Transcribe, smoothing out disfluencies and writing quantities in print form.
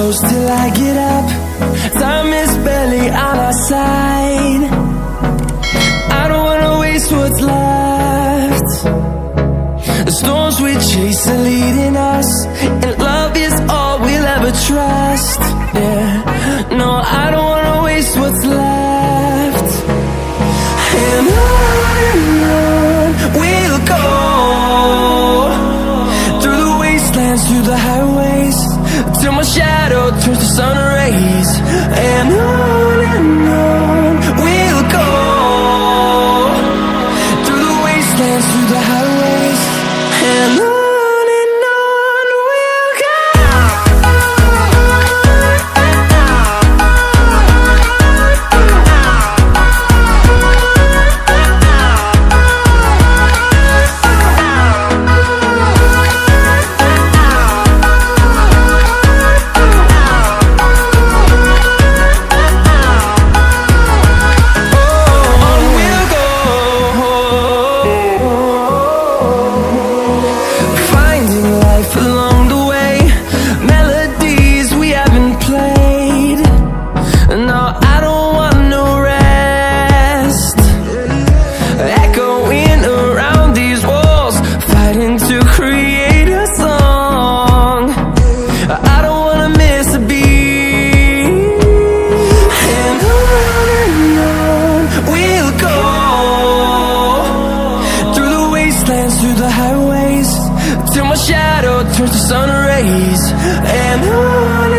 close till I get up. Time is barely on our side. I don't wanna waste what's left. The storms we chase are leading us, and love is all we'll ever trust. Yeah, no, I don't wanna waste what's left. And on we'll go, through the wastelands, through the highways, till my shadow turns to sun rays. And on we'll go, through the wastelands, through the highways, and on we'll go. Through the highways, till my shadow turns to sun rays. And on